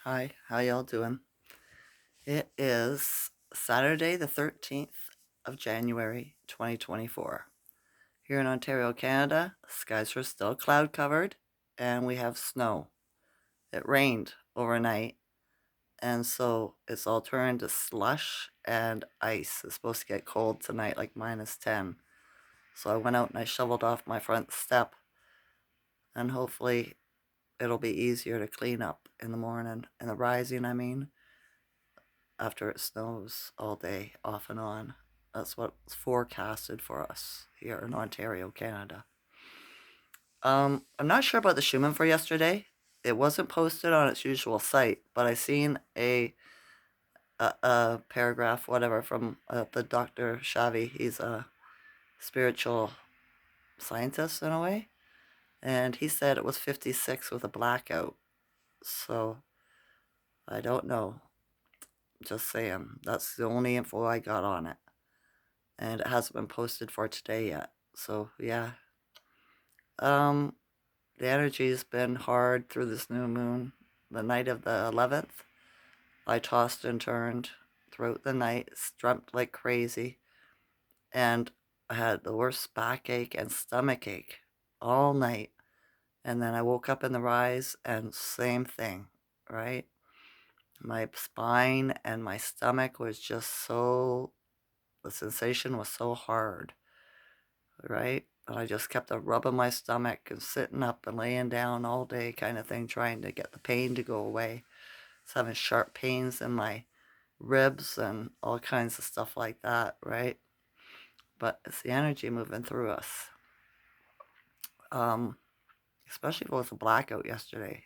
Hi, how y'all doing? It is Saturday, the 13th of January, 2024. Here in Ontario, Canada, skies are still cloud covered and we have snow. It rained overnight, and so it's all turned to slush and ice. It's supposed to get cold tonight, like -10. So I went out and I shoveled off my front step, and hopefully it'll be easier to clean up in the morning, in the rising, I mean, after it snows all day off and on. That's what's forecasted for us here in Ontario, Canada. I'm not sure about the Schumann for yesterday. It wasn't posted on its usual site, but I seen a paragraph, whatever, from the Dr. Shavi. He's a spiritual scientist in a way, and he said it was 56 with a blackout. So I don't know. Just saying. That's the only info I got on it. And it hasn't been posted for today yet. So yeah. Um the energy's been hard through this new moon. The night of the 11th, I tossed and turned throughout the night, dreamt like crazy, and I had the worst backache and stomach ache all night. And then I woke up in the rise and same thing, right? My spine and my stomach was just so, the sensation was so hard, right? And I just kept rubbing my stomach and sitting up and laying down all day, kind of thing, trying to get the pain to go away. I was having sharp pains in my ribs and all kinds of stuff like that, right? But it's the energy moving through us. Um, Especially with the blackout yesterday.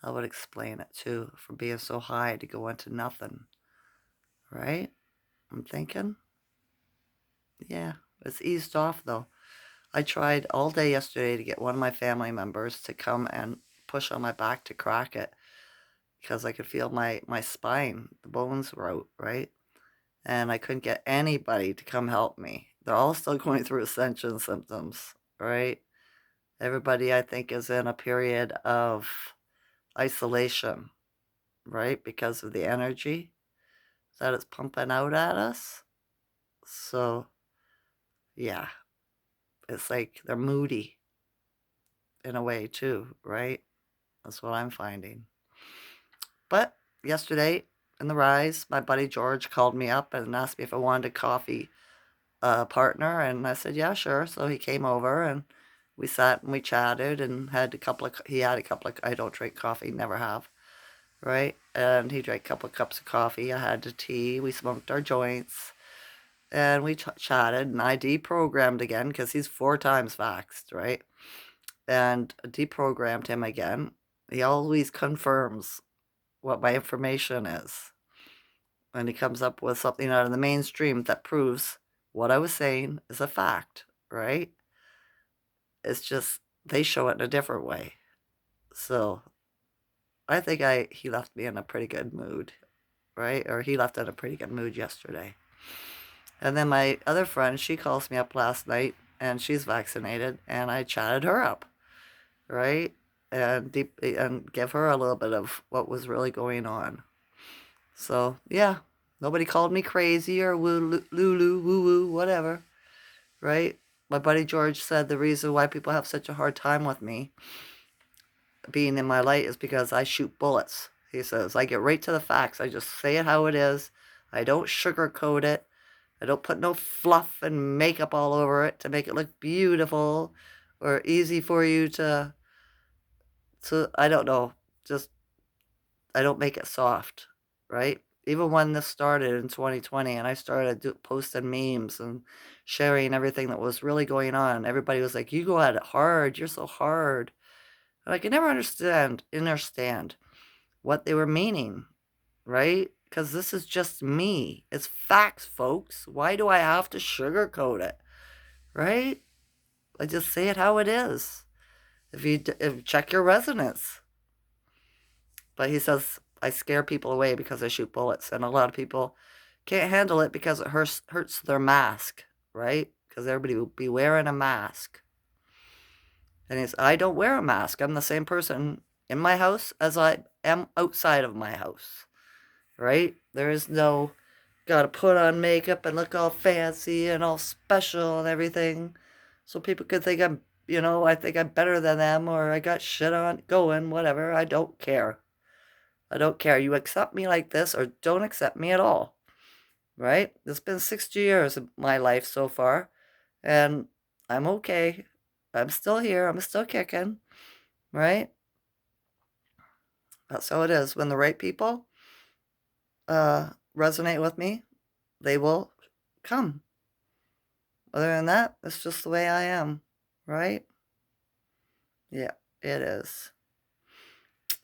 That would explain it too, from being so high to go into nothing, right? I'm thinking, yeah, it's eased off though. I tried all day yesterday to get one of my family members to come and push on my back to crack it because I could feel my spine, the bones were out, right? And I couldn't get anybody to come help me. They're all still going through ascension symptoms, right? Everybody, I think, is in a period of isolation, right? Because of the energy that it's pumping out at us. So, yeah, it's like they're moody in a way, too, right? That's what I'm finding. But yesterday in the rise, my buddy George called me up and asked me if I wanted a coffee partner, and I said, yeah, sure. So he came over and we sat and we chatted and had a couple of, he had a couple of, I don't drink coffee, never have, right? And he drank a couple of cups of coffee. I had the tea. We smoked our joints and we chatted, and I deprogrammed again because he's 4 times vaxxed, right? And deprogrammed him again. He always confirms what my information is. And he comes up with something out of the mainstream that proves what I was saying is a fact, right? It's just they show it in a different way. So I think he left me in a pretty good mood, right? Or he left in a pretty good mood yesterday. And then my other friend, she calls me up last night and she's vaccinated, and I chatted her up, right? And give her a little bit of what was really going on. So yeah, nobody called me crazy or woo lulu woo woo whatever, right? My buddy George said the reason why people have such a hard time with me being in my light is because I shoot bullets. He says I get right to the facts. I just say it how it is. I don't sugarcoat it. I don't put no fluff and makeup all over it to make it look beautiful or easy for you to I don't know. Just I don't make it soft, right? Even when this started in 2020 and I started posting memes and sharing everything that was really going on, everybody was like, "You go at it hard. You're so hard." And I could never understand what they were meaning, right? Because this is just me. It's facts, folks. Why do I have to sugarcoat it, right? I just say it how it is. If check your resonance. But he says I scare people away because I shoot bullets, and a lot of people can't handle it because it hurts their mask, right? Because everybody will be wearing a mask. And I don't wear a mask. I'm the same person in my house as I am outside of my house, right? There is no gotta put on makeup and look all fancy and all special and everything. So people could think I think I'm better than them or I got shit on going, whatever. I don't care. I don't care. You accept me like this or don't accept me at all, right? It's been 60 years of my life so far, and I'm okay. I'm still here. I'm still kicking, right? That's how it is. When the right people resonate with me, they will come. Other than that, it's just the way I am, right? Yeah, it is.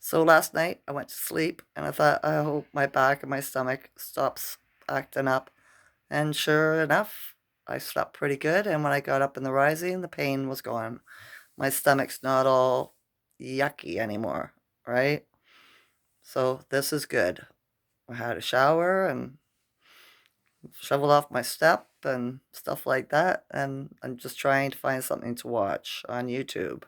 So last night I went to sleep and I thought, I hope my back and my stomach stops acting up. And sure enough, I slept pretty good. And when I got up in the rising, the pain was gone. My stomach's not all yucky anymore, right? So this is good. I had a shower and shoveled off my step and stuff like that. And I'm just trying to find something to watch on YouTube,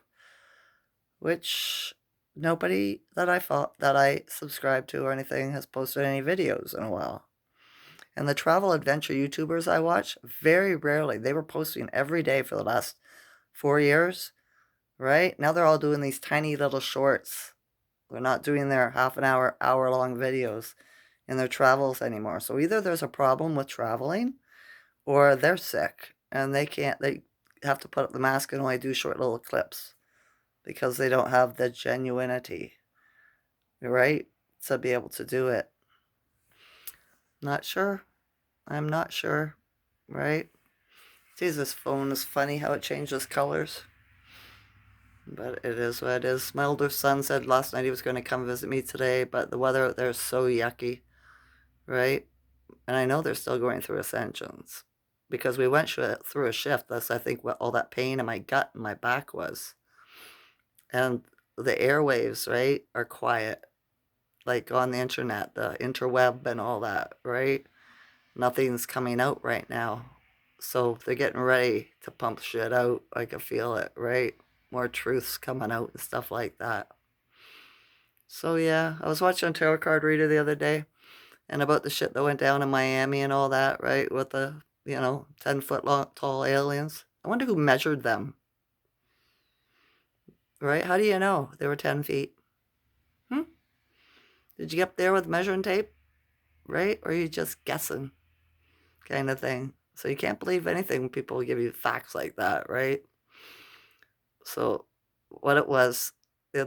which nobody that I subscribe to or anything has posted any videos in a while. And the travel adventure YouTubers I watch, very rarely. They were posting every day for the last 4 years, right? Now they're all doing these tiny little shorts. They're not doing their half an hour, hour long videos in their travels anymore. So either there's a problem with traveling or they're sick and they have to put up the mask and only do short little clips because they don't have the genuinity, right? To be able to do it. Not sure. I'm not sure, right? Geez, this phone is funny how it changes colors. But it is what it is. My older son said last night he was going to come visit me today, but the weather out there is so yucky, right? And I know they're still going through ascensions because we went through a shift. That's, I think, what all that pain in my gut and my back was. And the airwaves, right, are quiet, like on the internet, the interweb and all that, right? Nothing's coming out right now. So they're getting ready to pump shit out. I can feel it, right? More truths coming out and stuff like that. So yeah, I was watching a tarot card reader the other day and about the shit that went down in Miami and all that, right? With the, 10-foot long, tall aliens. I wonder who measured them, right? How do you know they were 10 feet? Hmm? Did you get up there with measuring tape, right? Or are you just guessing kind of thing? So you can't believe anything when people give you facts like that, right? So what it was, the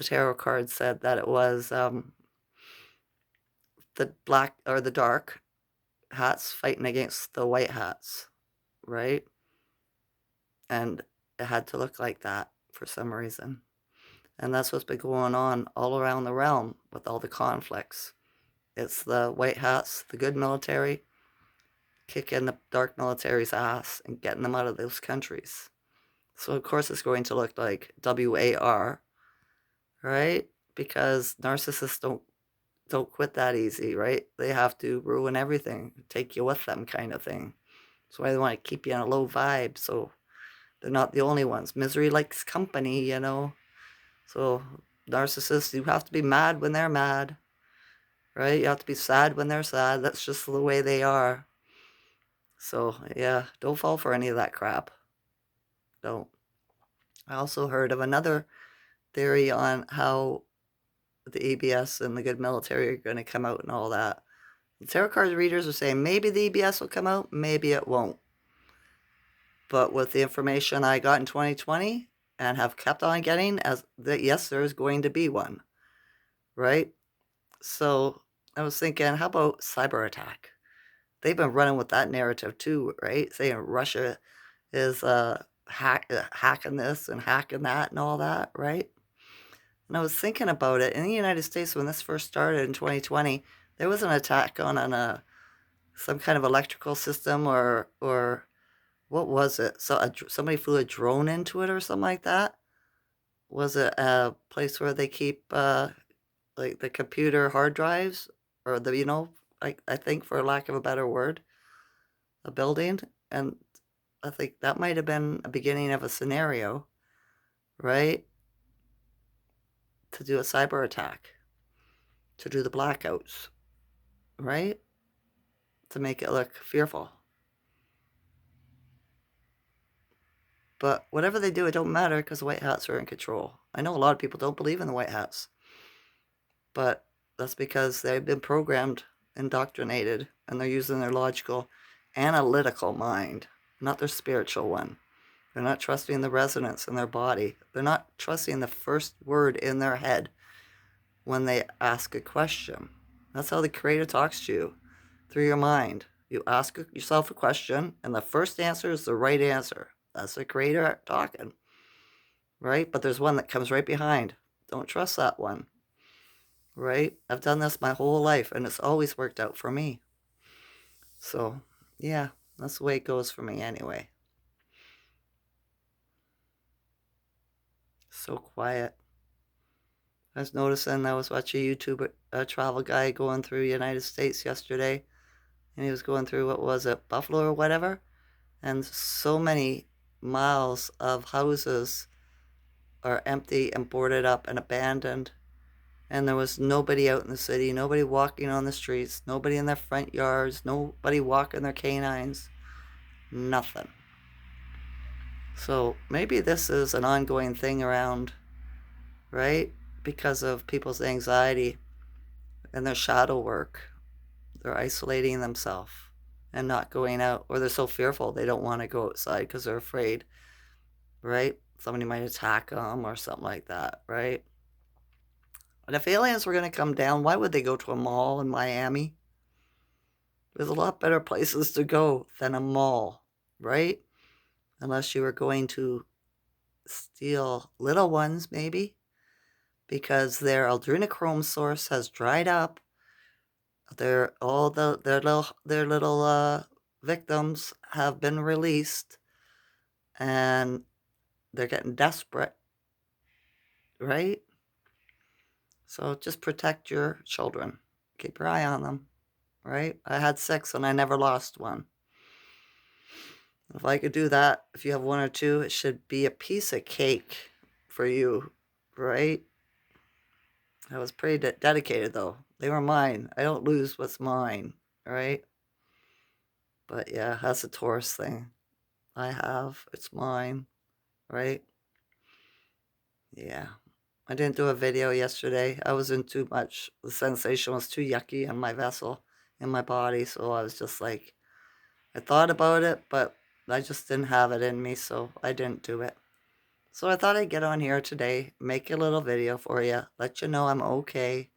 tarot card said that it was the black or the dark hats fighting against the white hats, right? And it had to look like that for some reason. And that's what's been going on all around the realm with all the conflicts. It's the white hats, the good military, kicking the dark military's ass and getting them out of those countries. So of course it's going to look like WAR, right? Because narcissists don't quit that easy, right? They have to ruin everything, take you with them kind of thing. That's why they want to keep you in a low vibe, so they're not the only ones. Misery likes company. So narcissists, you have to be mad when they're mad, right? You have to be sad when they're sad. That's just the way they are. So yeah, don't fall for any of that crap. Don't. I also heard of another theory on how the EBS and the good military are going to come out and all that. The tarot card readers are saying maybe the EBS will come out, maybe it won't. But with the information I got in 2020 and have kept on getting, yes, there is going to be one, right? So I was thinking, how about cyber attack? They've been running with that narrative too, right? Saying Russia is hacking this and hacking that and all that, right? And I was thinking about it. In the United States, when this first started in 2020, there was an attack on some kind of electrical system or what was it? So somebody flew a drone into it or something like that. Was it a place where they keep like the computer hard drives or I think for lack of a better word, a building? And I think that might have been a beginning of a scenario, right? to do a cyber attack, to do the blackouts, right? To make it look fearful. But whatever they do, it don't matter because the white hats are in control. I know a lot of people don't believe in the white hats, but that's because they've been programmed, indoctrinated, and they're using their logical, analytical mind, not their spiritual one. They're not trusting the resonance in their body. They're not trusting the first word in their head when they ask a question. That's how the Creator talks to you, through your mind. You ask yourself a question, and the first answer is the right answer. That's the Creator talking, right? But there's one that comes right behind. Don't trust that one, right? I've done this my whole life, and it's always worked out for me. So, yeah, that's the way it goes for me anyway. So quiet. I was noticing, I was watching a YouTube travel guy going through the United States yesterday, and he was going through, what was it, Buffalo or whatever, and so many miles of houses are empty and boarded up and abandoned, and there was nobody out in the city, nobody walking on the streets, nobody in their front yards, nobody walking their canines, nothing. So maybe this is an ongoing thing around, right? Because of people's anxiety and their shadow work. They're isolating themselves and not going out, or they're so fearful they don't want to go outside because they're afraid, right? Somebody might attack them or something like that, right? And if aliens were going to come down, why would they go to a mall in Miami? There's a lot better places to go than a mall, right? Unless you were going to steal little ones, maybe, because their adrenochrome source has dried up. Their little victims have been released, and they're getting desperate, right? So just protect your children. Keep your eye on them, right? I had 6 and I never lost one. If I could do that, if you have 1 or 2, it should be a piece of cake for you, right? I was pretty dedicated, though. They were mine. I don't lose what's mine, right? But yeah, that's a Taurus thing. I have. It's mine, right? Yeah. I didn't do a video yesterday. I was in too much. The sensation was too yucky in my vessel, in my body. So I was just like, I thought about it, but I just didn't have it in me. So I didn't do it. So I thought I'd get on here today, make a little video for you, let you know I'm okay.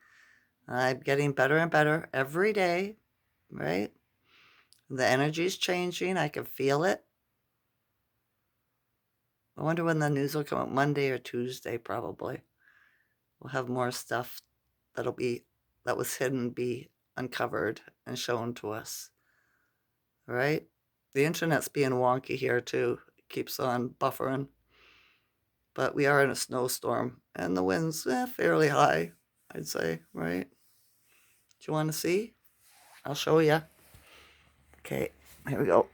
I'm getting better and better every day, right? The energy's changing. I can feel it. I wonder when the news will come out, Monday or Tuesday, probably. We'll have more stuff that was hidden be uncovered and shown to us. Right? The internet's being wonky here too. It keeps on buffering. But we are in a snowstorm and the wind's fairly high, I'd say, right? Do you want to see? I'll show you. Okay, here we go.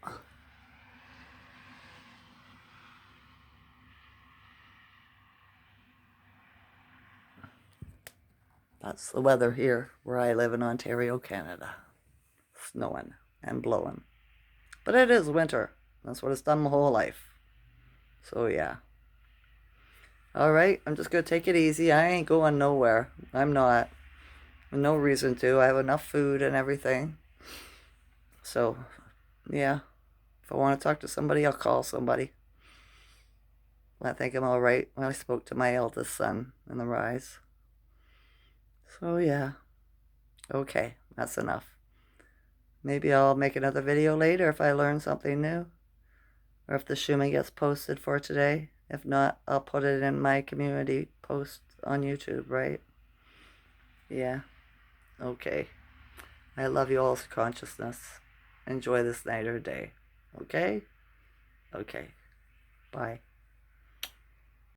That's the weather here where I live in Ontario, Canada. Snowing and blowing. But it is winter. That's what it's done my whole life. So yeah. Alright, I'm just gonna take it easy. I ain't going nowhere. I'm not. No reason to. I have enough food and everything. So, yeah. If I want to talk to somebody, I'll call somebody. I think I'm alright when I spoke to my eldest son in the rise. So yeah. Okay, that's enough. Maybe I'll make another video later if I learn something new. Or if the Shumi gets posted for today. If not, I'll put it in my community post on YouTube, right? Yeah. Okay. I love you all's consciousness. Enjoy this night or day. Okay? Okay. Bye.